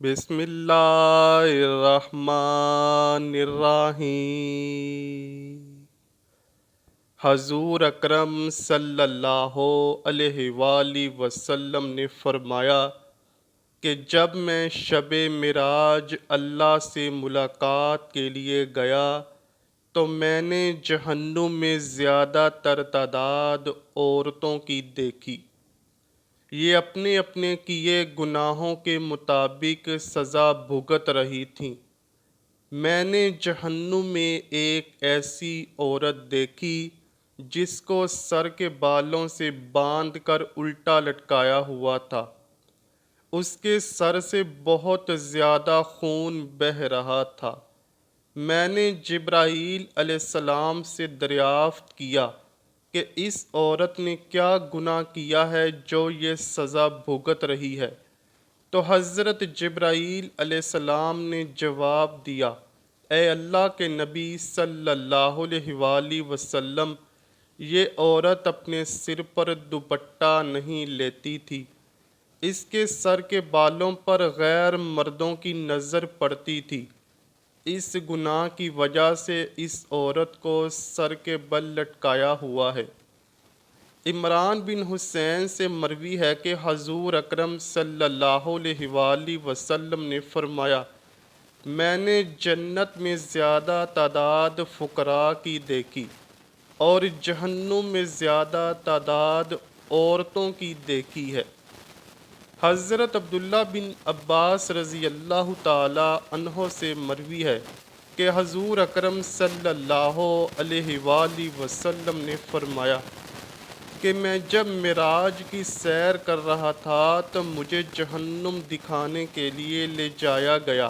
بسم اللہ الرحمن الرحیم۔ حضور اکرم صلی اللہ علیہ وآلہ وسلم نے فرمایا کہ جب میں شب معراج اللہ سے ملاقات کے لیے گیا تو میں نے جہنم میں زیادہ تر تعداد عورتوں کی دیکھی۔ یہ اپنے اپنے کیے گناہوں کے مطابق سزا بھگت رہی تھیں۔ میں نے جہنم میں ایک ایسی عورت دیکھی جس کو سر کے بالوں سے باندھ کر الٹا لٹکایا ہوا تھا۔ اس کے سر سے بہت زیادہ خون بہہ رہا تھا۔ میں نے جبرائیل علیہ السلام سے دریافت کیا کہ اس عورت نے کیا گناہ کیا ہے جو یہ سزا بھگت رہی ہے؟ تو حضرت جبرائیل علیہ السلام نے جواب دیا، اے اللہ کے نبی صلی اللہ علیہ وآلہ وسلم، یہ عورت اپنے سر پر دوپٹہ نہیں لیتی تھی۔ اس کے سر کے بالوں پر غیر مردوں کی نظر پڑتی تھی۔ اس گناہ کی وجہ سے اس عورت کو سر کے بل لٹکایا ہوا ہے۔ عمران بن حسین سے مروی ہے کہ حضور اکرم صلی اللہ علیہ وآلہ وسلم نے فرمایا، میں نے جنت میں زیادہ تعداد فقراء کی دیکھی اور جہنم میں زیادہ تعداد عورتوں کی دیکھی ہے۔ حضرت عبداللہ بن عباس رضی اللہ تعالی عنہ سے مروی ہے کہ حضور اکرم صلی اللہ علیہ وآلہ وسلم نے فرمایا کہ میں جب معراج کی سیر کر رہا تھا تو مجھے جہنم دکھانے کے لیے لے جایا گیا،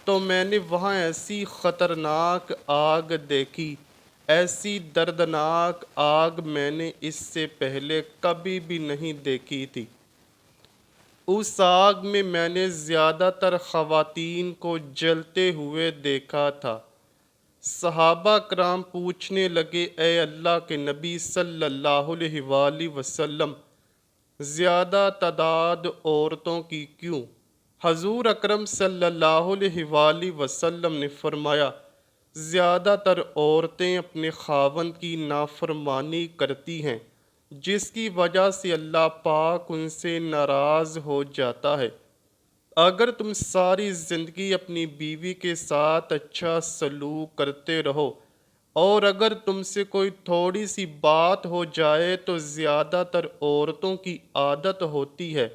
تو میں نے وہاں ایسی خطرناک آگ دیکھی، ایسی دردناک آگ میں نے اس سے پہلے کبھی بھی نہیں دیکھی تھی۔ اس آگ میں نے زیادہ تر خواتین کو جلتے ہوئے دیکھا تھا۔ صحابہ کرام پوچھنے لگے، اے اللہ کے نبی صلی اللہ علیہ وآلہ وسلم، زیادہ تعداد عورتوں کی کیوں؟ حضور اکرم صلی اللہ علیہ وآلہ وسلم نے فرمایا، زیادہ تر عورتیں اپنے خاوند کی نافرمانی کرتی ہیں، جس کی وجہ سے اللہ پاک ان سے ناراض ہو جاتا ہے۔ اگر تم ساری زندگی اپنی بیوی کے ساتھ اچھا سلوک کرتے رہو اور اگر تم سے کوئی تھوڑی سی بات ہو جائے تو زیادہ تر عورتوں کی عادت ہوتی ہے،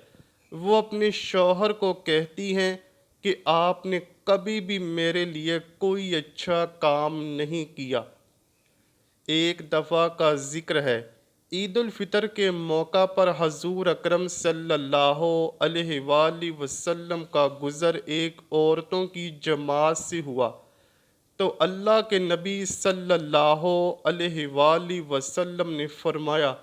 وہ اپنے شوہر کو کہتی ہیں کہ آپ نے کبھی بھی میرے لیے کوئی اچھا کام نہیں کیا۔ ایک دفعہ کا ذکر ہے، عید الفطر کے موقع پر حضور اکرم صلی اللہ علیہ وآلہ وسلم کا گزر ایک عورتوں کی جماعت سے ہوا، تو اللہ کے نبی صلی اللہ علیہ وآلہ وسلم نے فرمایا،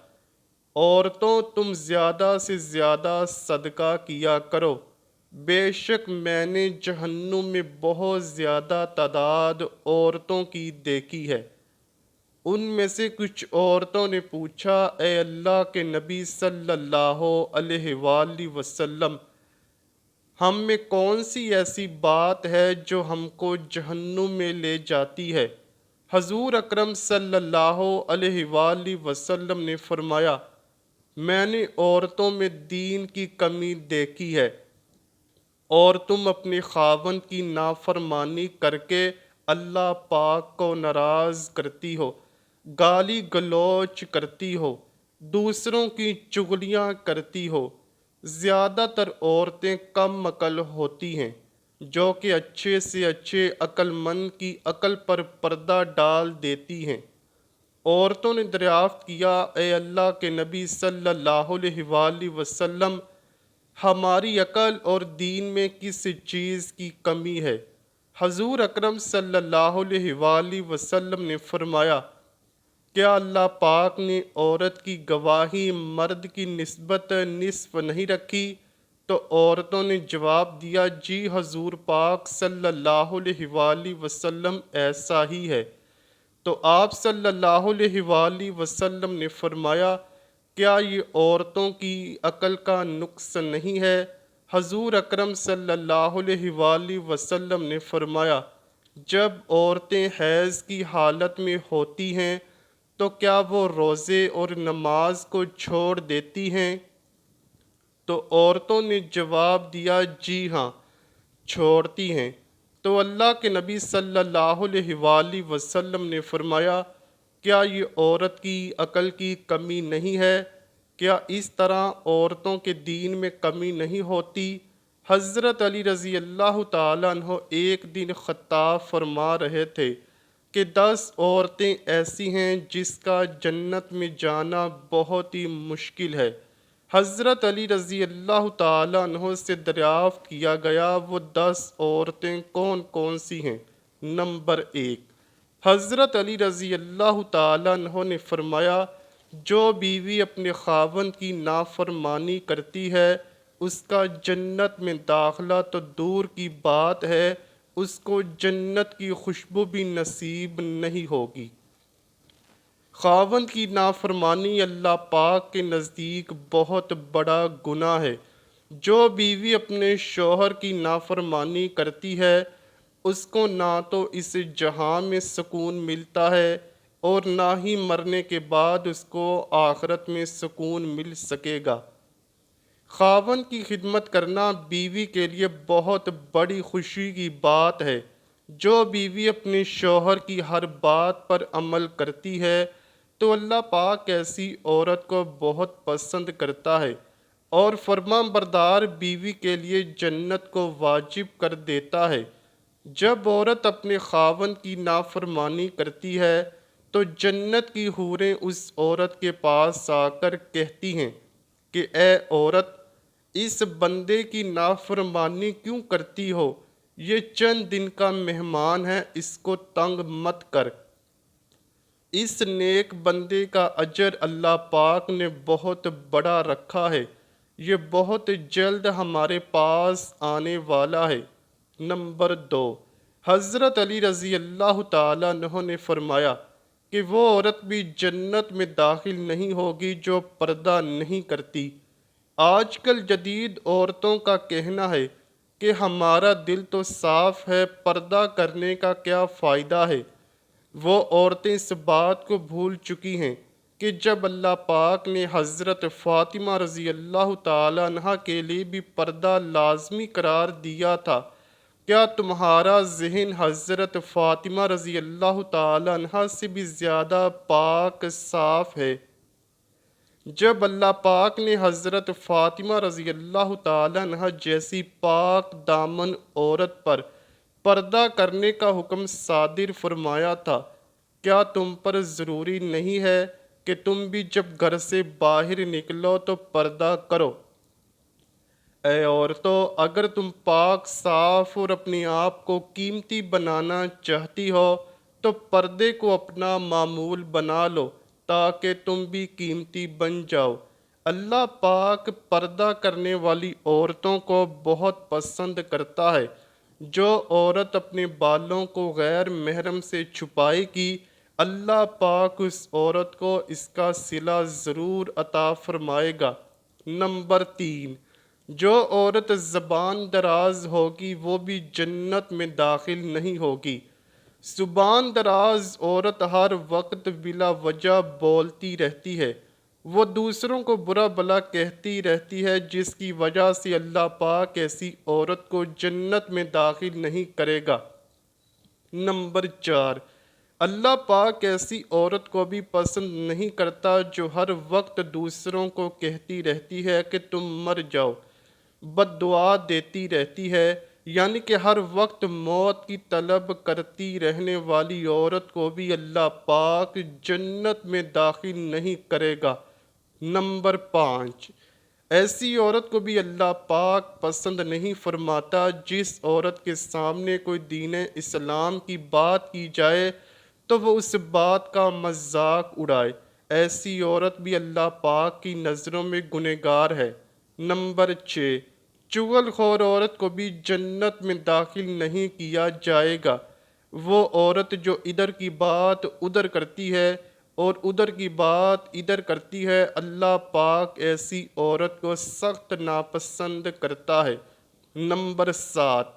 عورتوں تم زیادہ سے زیادہ صدقہ کیا کرو، بے شک میں نے جہنم میں بہت زیادہ تعداد عورتوں کی دیکھی ہے۔ ان میں سے کچھ عورتوں نے پوچھا، اے اللہ کے نبی صلی اللہ علیہ وآلہ وسلم، ہم میں کون سی ایسی بات ہے جو ہم کو جہنم میں لے جاتی ہے؟ حضور اکرم صلی اللہ علیہ وآلہ وسلم نے فرمایا، میں نے عورتوں میں دین کی کمی دیکھی ہے، اور تم اپنے خاوند کی نافرمانی کر کے اللہ پاک کو ناراض کرتی ہو، گالی گلوچ کرتی ہو، دوسروں کی چغلیاں کرتی ہو۔ زیادہ تر عورتیں کم عقل ہوتی ہیں جو کہ اچھے سے اچھے عقل مند کی عقل پر پردہ ڈال دیتی ہیں۔ عورتوں نے دریافت کیا، اے اللہ کے نبی صلی اللہ علیہ وآلہ وسلم، ہماری عقل اور دین میں کس چیز کی کمی ہے؟ حضور اکرم صلی اللہ علیہ وآلہ وسلم نے فرمایا، کیا اللہ پاک نے عورت کی گواہی مرد کی نسبت نصف نہیں رکھی؟ تو عورتوں نے جواب دیا، جی حضور پاک صلی اللہ علیہ وآلہ وسلم ایسا ہی ہے۔ تو آپ صلی اللہ علیہ وآلہ وسلم نے فرمایا، کیا یہ عورتوں کی عقل کا نقص نہیں ہے؟ حضور اکرم صلی اللہ علیہ وآلہ وسلم نے فرمایا، جب عورتیں حیض کی حالت میں ہوتی ہیں تو کیا وہ روزے اور نماز کو چھوڑ دیتی ہیں؟ تو عورتوں نے جواب دیا، جی ہاں، چھوڑتی ہیں۔ تو اللہ کے نبی صلی اللہ علیہ وآلہ وسلم نے فرمایا، کیا یہ عورت کی عقل کی کمی نہیں ہے؟ کیا اس طرح عورتوں کے دین میں کمی نہیں ہوتی؟ حضرت علی رضی اللہ تعالیٰ عنہ ایک دن خطاب فرما رہے تھے کہ 10 عورتیں ایسی ہیں جس کا جنت میں جانا بہت ہی مشکل ہے۔ حضرت علی رضی اللہ تعالیٰ عنہ سے دریافت کیا گیا، وہ 10 عورتیں کون کون سی ہیں؟ نمبر 1، حضرت علی رضی اللہ تعالیٰ عنہ نے فرمایا، جو بیوی اپنے خاوند کی نافرمانی کرتی ہے اس کا جنت میں داخلہ تو دور کی بات ہے، اس کو جنت کی خوشبو بھی نصیب نہیں ہوگی۔ خاوند کی نافرمانی اللہ پاک کے نزدیک بہت بڑا گناہ ہے۔ جو بیوی اپنے شوہر کی نافرمانی کرتی ہے اس کو نہ تو اس جہاں میں سکون ملتا ہے اور نہ ہی مرنے کے بعد اس کو آخرت میں سکون مل سکے گا۔ خاوند کی خدمت کرنا بیوی کے لیے بہت بڑی خوشی کی بات ہے۔ جو بیوی اپنے شوہر کی ہر بات پر عمل کرتی ہے تو اللہ پاک ایسی عورت کو بہت پسند کرتا ہے اور فرما بردار بیوی کے لیے جنت کو واجب کر دیتا ہے۔ جب عورت اپنے خاوند کی نافرمانی کرتی ہے تو جنت کی حوریں اس عورت کے پاس آ کر کہتی ہیں کہ اے عورت، اس بندے کی نافرمانی کیوں کرتی ہو؟ یہ چند دن کا مہمان ہے، اس کو تنگ مت کر۔ اس نیک بندے کا اجر اللہ پاک نے بہت بڑا رکھا ہے، یہ بہت جلد ہمارے پاس آنے والا ہے۔ نمبر 2، حضرت علی رضی اللہ تعالیٰ عنہ نے فرمایا کہ وہ عورت بھی جنت میں داخل نہیں ہوگی جو پردہ نہیں کرتی۔ آج کل جدید عورتوں کا کہنا ہے کہ ہمارا دل تو صاف ہے، پردہ کرنے کا کیا فائدہ ہے۔ وہ عورتیں اس بات کو بھول چکی ہیں کہ جب اللہ پاک نے حضرت فاطمہ رضی اللہ تعالیٰ عنہ کے لیے بھی پردہ لازمی قرار دیا تھا، کیا تمہارا ذہن حضرت فاطمہ رضی اللہ تعالیٰ عنہ سے بھی زیادہ پاک صاف ہے؟ جب اللہ پاک نے حضرت فاطمہ رضی اللہ تعالیٰ عنہ جیسی پاک دامن عورت پر پردہ کرنے کا حکم صادر فرمایا تھا، کیا تم پر ضروری نہیں ہے کہ تم بھی جب گھر سے باہر نکلو تو پردہ کرو؟ اے عورتوں، اگر تم پاک صاف اور اپنے آپ کو قیمتی بنانا چاہتی ہو تو پردے کو اپنا معمول بنا لو تاکہ تم بھی قیمتی بن جاؤ۔ اللہ پاک پردہ کرنے والی عورتوں کو بہت پسند کرتا ہے۔ جو عورت اپنے بالوں کو غیر محرم سے چھپائے گی، اللہ پاک اس عورت کو اس کا صلہ ضرور عطا فرمائے گا۔ نمبر 3، جو عورت زبان دراز ہوگی وہ بھی جنت میں داخل نہیں ہوگی۔ زبان دراز عورت ہر وقت بلا وجہ بولتی رہتی ہے، وہ دوسروں کو برا بھلا کہتی رہتی ہے، جس کی وجہ سے اللہ پاک ایسی عورت کو جنت میں داخل نہیں کرے گا۔ نمبر 4، اللہ پاک ایسی عورت کو بھی پسند نہیں کرتا جو ہر وقت دوسروں کو کہتی رہتی ہے کہ تم مر جاؤ، بد دعا دیتی رہتی ہے، یعنی کہ ہر وقت موت کی طلب کرتی رہنے والی عورت کو بھی اللہ پاک جنت میں داخل نہیں کرے گا۔ نمبر 5، ایسی عورت کو بھی اللہ پاک پسند نہیں فرماتا جس عورت کے سامنے کوئی دین اسلام کی بات کی جائے تو وہ اس بات کا مذاق اڑائے، ایسی عورت بھی اللہ پاک کی نظروں میں گنہگار ہے۔ نمبر 6، چغل خور عورت کو بھی جنت میں داخل نہیں کیا جائے گا۔ وہ عورت جو ادھر کی بات ادھر کرتی ہے اور ادھر کی بات ادھر کرتی ہے، اللہ پاک ایسی عورت کو سخت ناپسند کرتا ہے۔ نمبر 7،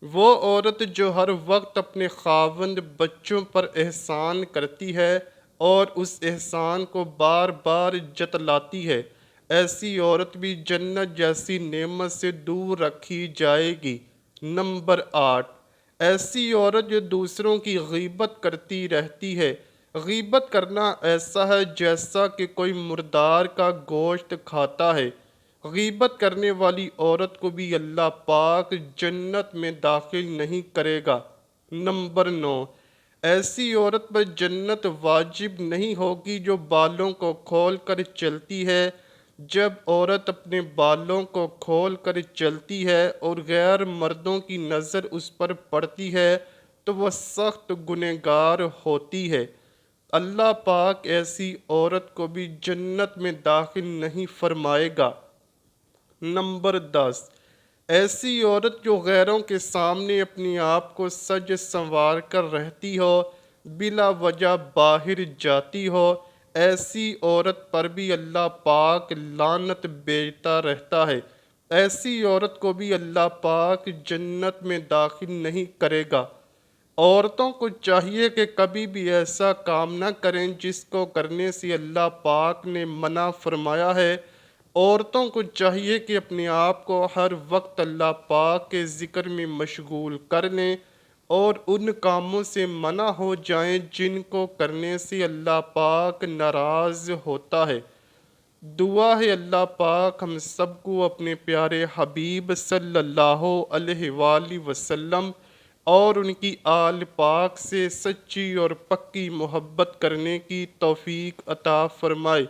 وہ عورت جو ہر وقت اپنے خاوند بچوں پر احسان کرتی ہے اور اس احسان کو بار بار جتلاتی ہے، ایسی عورت بھی جنت جیسی نعمت سے دور رکھی جائے گی۔ نمبر 8، ایسی عورت جو دوسروں کی غیبت کرتی رہتی ہے۔ غیبت کرنا ایسا ہے جیسا کہ کوئی مردار کا گوشت کھاتا ہے۔ غیبت کرنے والی عورت کو بھی اللہ پاک جنت میں داخل نہیں کرے گا۔ نمبر 9، ایسی عورت پر جنت واجب نہیں ہوگی جو بالوں کو کھول کر چلتی ہے۔ جب عورت اپنے بالوں کو کھول کر چلتی ہے اور غیر مردوں کی نظر اس پر پڑتی ہے تو وہ سخت گنہگار ہوتی ہے۔ اللہ پاک ایسی عورت کو بھی جنت میں داخل نہیں فرمائے گا۔ نمبر 10، ایسی عورت جو غیروں کے سامنے اپنے آپ کو سج سنوار کر رہتی ہو، بلا وجہ باہر جاتی ہو، ایسی عورت پر بھی اللہ پاک لعنت بھیجتا رہتا ہے۔ ایسی عورت کو بھی اللہ پاک جنت میں داخل نہیں کرے گا۔ عورتوں کو چاہیے کہ کبھی بھی ایسا کام نہ کریں جس کو کرنے سے اللہ پاک نے منع فرمایا ہے۔ عورتوں کو چاہیے کہ اپنے آپ کو ہر وقت اللہ پاک کے ذکر میں مشغول کر لیں اور ان کاموں سے منع ہو جائیں جن کو کرنے سے اللہ پاک ناراض ہوتا ہے۔ دعا ہے اللہ پاک ہم سب کو اپنے پیارے حبیب صلی اللہ علیہ وآلہ وسلم اور ان کی آل پاک سے سچی اور پکی محبت کرنے کی توفیق عطا فرمائے۔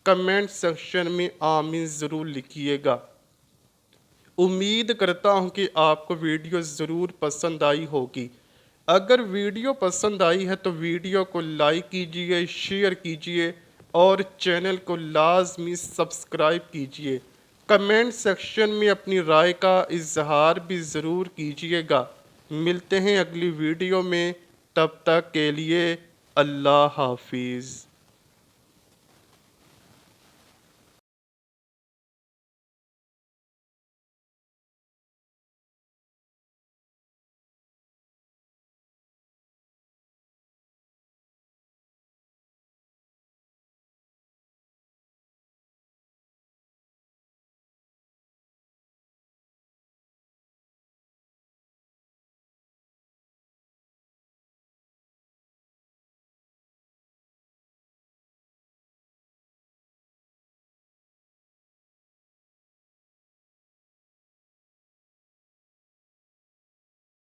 کمنٹ سیکشن میں آمین ضرور لکھیے گا۔ امید کرتا ہوں کہ آپ کو ویڈیو ضرور پسند آئی ہوگی۔ اگر ویڈیو پسند آئی ہے تو ویڈیو کو لائک کیجیے، شیئر کیجیے اور چینل کو لازمی سبسکرائب کیجیے۔ کمنٹ سیکشن میں اپنی رائے کا اظہار بھی ضرور کیجیے گا۔ ملتے ہیں اگلی ویڈیو میں، تب تک کے لیے اللہ حافظ۔